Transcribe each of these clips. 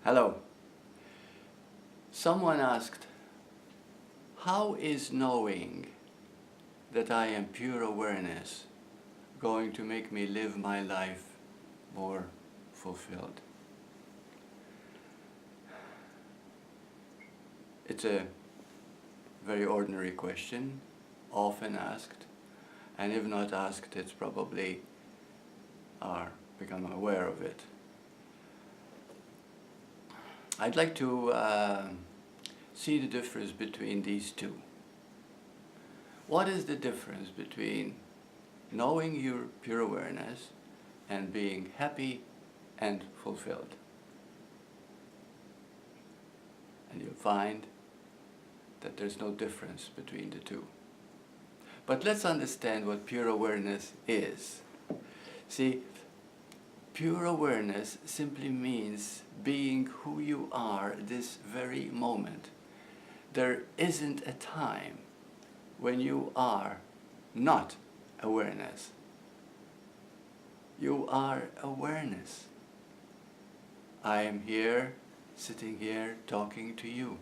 Hello. Someone asked, how is knowing that I am pure awareness going to make me live my life more fulfilled? It's a very ordinary question, often asked, and if not asked, it's probably become aware of it. I'd like to see the difference between these two. What is the difference between knowing your pure awareness and being happy and fulfilled? And you'll find that there's no difference between the two. But let's understand what pure awareness is. See, pure awareness simply means being who you are this very moment. There isn't a time when you are not awareness. You are awareness. I am here, sitting here, talking to you.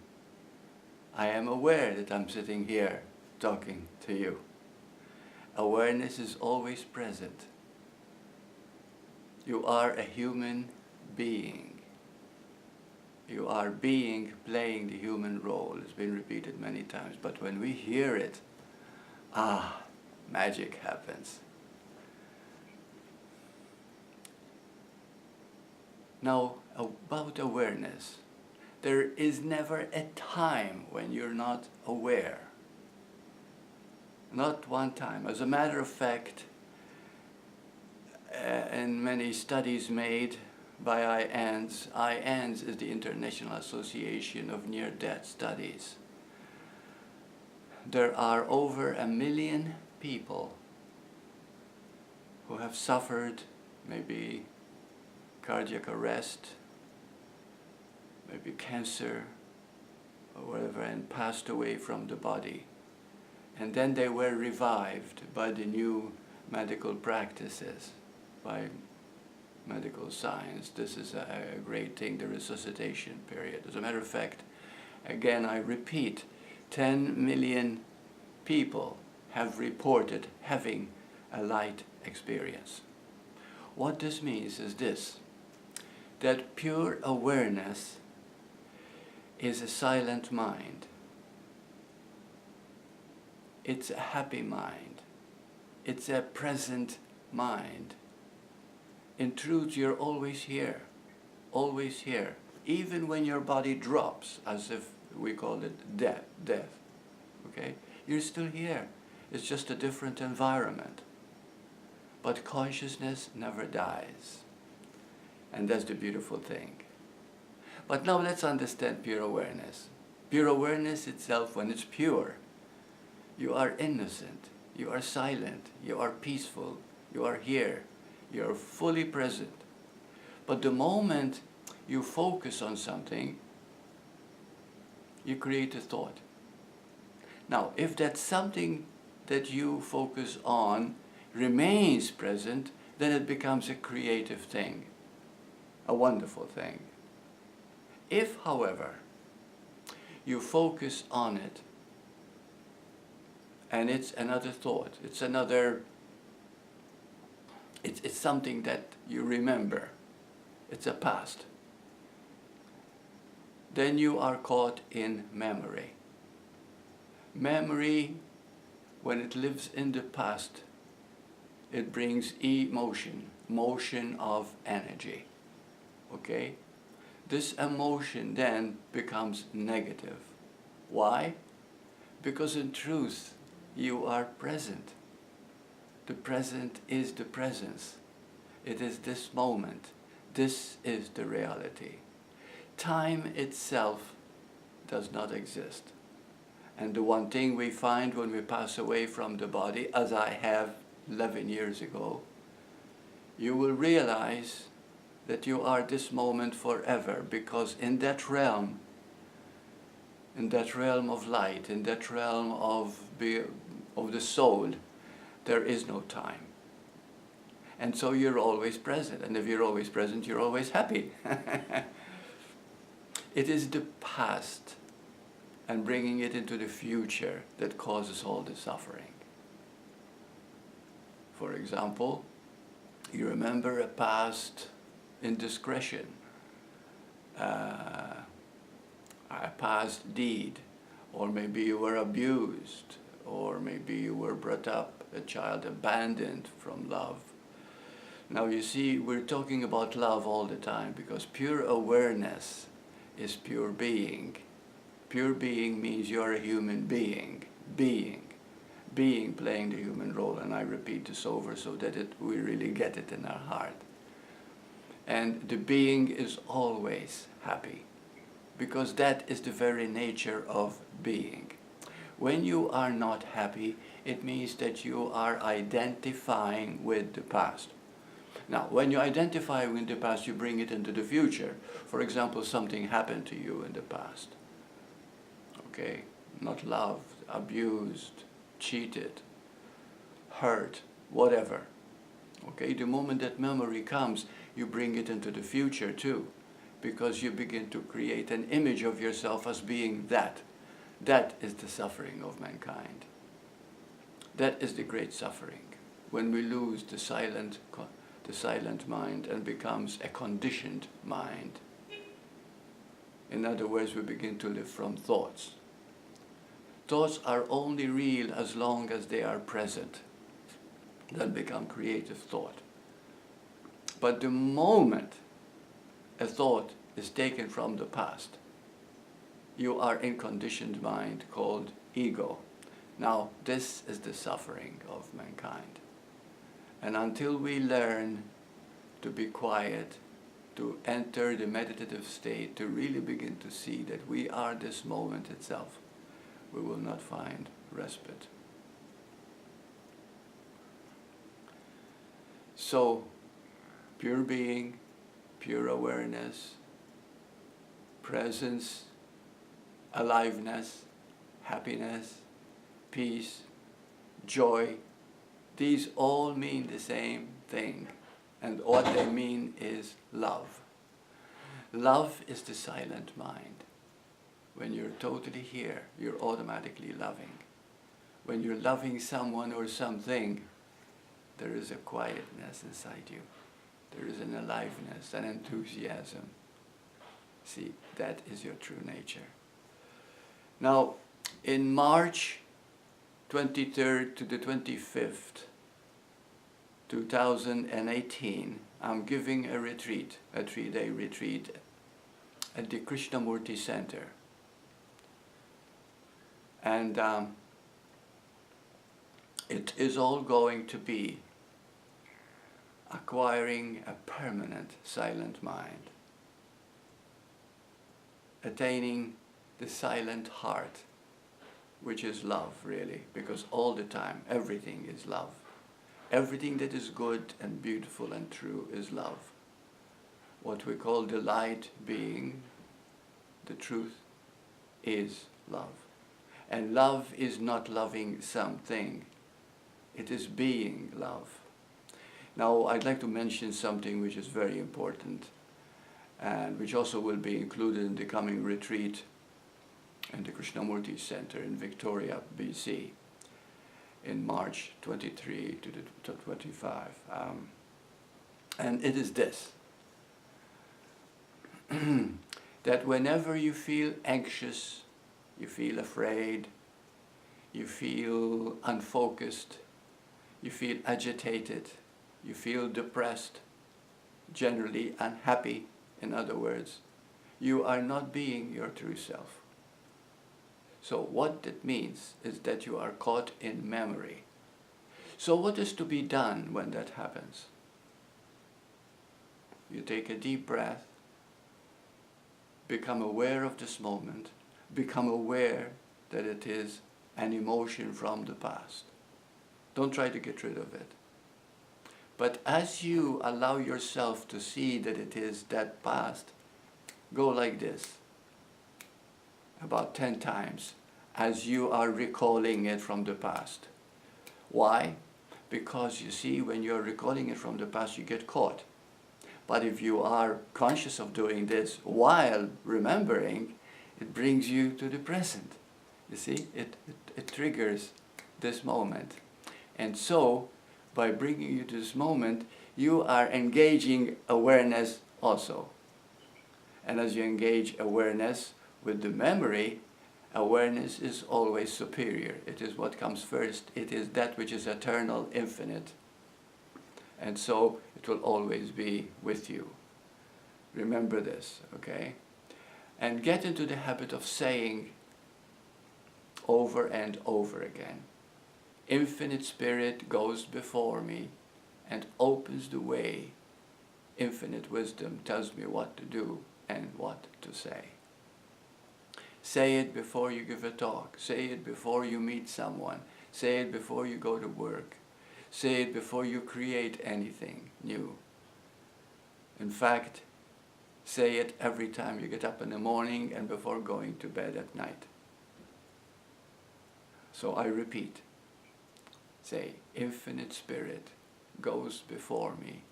I am aware that I'm sitting here, talking to you. Awareness is always present. You are a human being. You are being playing the human role. It's been repeated many times, but when we hear it, magic happens. Now, about awareness. There is never a time when you're not aware. Not one time. As a matter of fact, in many studies made by IANDS is the International Association of Near-Death Studies. There are over 1 million people who have suffered maybe cardiac arrest, maybe cancer, or whatever, and passed away from the body. And then they were revived by the new medical practices, by medical science. This is a great thing, the resuscitation period. As a matter of fact, again I repeat, 10 million people have reported having a light experience. What this means is this, that pure awareness is a silent mind. It's a happy mind. It's a present mind. In truth, you're always here, even when your body drops, as if we call it death, okay? You're still here. It's just a different environment. But consciousness never dies. And that's the beautiful thing. But now let's understand pure awareness. Pure awareness itself, when it's pure, you are innocent, you are silent, you are peaceful, you are here, you are fully present. But the moment you focus on something, you create a thought. Now, if that something that you focus on remains present, then it becomes a creative thing, a wonderful thing. If, however, you focus on it, and it's another thought, it's something that you remember, it's a past, then you are caught in memory. Memory, when it lives in the past, it brings emotion, motion of energy, okay? This emotion then becomes negative. Why? Because in truth, you are present. The present is the presence. It is this moment. This is the reality. Time itself does not exist. And the one thing we find when we pass away from the body, as I have 11 years ago, you will realize that you are this moment forever, because in that realm of light, in that realm of the soul, there is no time. And so you're always present. And if you're always present, you're always happy. It is the past and bringing it into the future that causes all the suffering. For example, you remember a past indiscretion, a past deed, or maybe you were abused, or maybe you were brought up a child abandoned from love. Now you see, we're talking about love all the time because pure awareness is pure being. Pure being means you're a human being. Being playing the human role, and I repeat this over so that we really get it in our heart. And the being is always happy, because that is the very nature of being. When you are not happy, it means that you are identifying with the past. Now, when you identify with the past, you bring it into the future. For example, something happened to you in the past. Okay? Not loved, abused, cheated, hurt, whatever. Okay? The moment that memory comes, you bring it into the future too, because you begin to create an image of yourself as being that. That is the suffering of mankind. That is the great suffering, when we lose the silent mind and becomes a conditioned mind. In other words, we begin to live from thoughts. Thoughts are only real as long as they are present. They'll become creative thought. But the moment a thought is taken from the past, you are in conditioned mind called ego. Now, this is the suffering of mankind. And until we learn to be quiet, to enter the meditative state, to really begin to see that we are this moment itself, we will not find respite. So, pure being, pure awareness, presence, aliveness, happiness, peace, joy, these all mean the same thing. And what they mean is love. Love is the silent mind. When you're totally here, you're automatically loving. When you're loving someone or something, there is a quietness inside you. There is an aliveness, an enthusiasm. See, that is your true nature. Now, in March 23rd to the 25th, 2018, I'm giving a retreat, a 3-day retreat at the Krishnamurti Center. And it is all going to be acquiring a permanent silent mind, attaining the silent heart, which is love, really, because all the time, everything is love. Everything that is good and beautiful and true is love. What we call the light being, the truth, is love. And love is not loving something. It is being love. Now, I'd like to mention something which is very important and which also will be included in the coming retreat in the Krishnamurti Center in Victoria, BC, in March 23 to 25. And it is this, that whenever you feel anxious, you feel afraid, you feel unfocused, you feel agitated, you feel depressed, generally unhappy, in other words, you are not being your true self. So what that means is that you are caught in memory. So what is to be done when that happens? You take a deep breath, become aware of this moment, become aware that it is an emotion from the past. Don't try to get rid of it. But as you allow yourself to see that it is that past, go like this, about 10 times, as you are recalling it from the past. Why? Because you see, when you're recalling it from the past, you get caught. But if you are conscious of doing this while remembering, it brings you to the present. You see, it triggers this moment. And so, by bringing you to this moment, you are engaging awareness also. And as you engage awareness with the memory, awareness is always superior. It is what comes first. It is that which is eternal, infinite. And so it will always be with you. Remember this, okay? And get into the habit of saying over and over again, infinite spirit goes before me and opens the way. Infinite wisdom tells me what to do and what to say. Say it before you give a talk. Say it before you meet someone. Say it before you go to work. Say it before you create anything new. In fact, say it every time you get up in the morning and before going to bed at night. So I repeat. Say, infinite spirit goes before me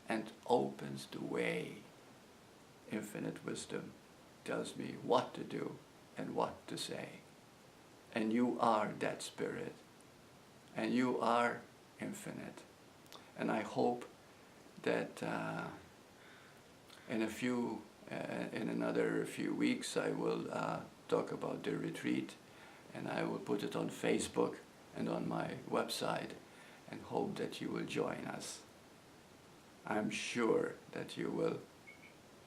and opens the way. Infinite wisdom tells me what to do and what to say. And you are that spirit. And you are infinite. And I hope that in another few weeks I will talk about the retreat, and I will put it on Facebook and on my website, and hope that you will join us. I'm sure that you will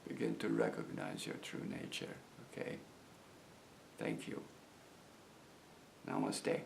begin to recognize your true nature, okay? Thank you. Namaste.